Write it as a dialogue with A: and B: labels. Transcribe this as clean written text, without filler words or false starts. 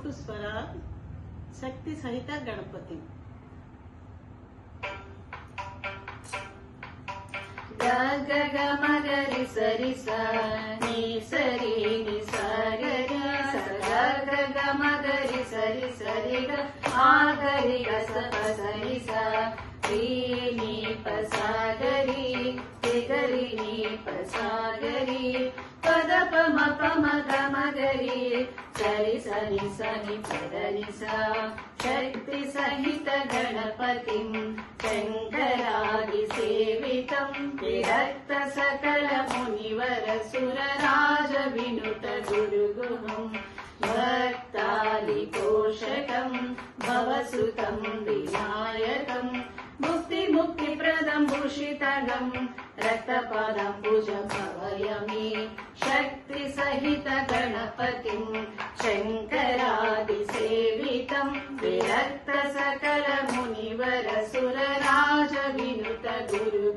A: ऋतुस्वरा शक्ति सहित गणपति
B: ग ग ग म ग रि स रि स नि स रि नि स ग रि स ग ग ग म ग रि स रि स रि ग आ ग रि ग स प स रि स रि नि प स ग रि ग रि नि प स ग रि प द प म प म ग म ग रि स रि स नि स नि प द नि स शक्ति सहित गणपतिं शङ्करादिसेवितं विरक्त सकल मुनिवर सुरराज विनुत गुरुगुहं भक्तादिपोषकं भवसुतं विनायकं मुक्तिप्रदं भूषितगं रक्तपदं भुज भवयमि शक्ति सहित गणपतिं शङ्करादिसेवितं विरक्त सकल मुनिवर सुरराज विनुत गुरु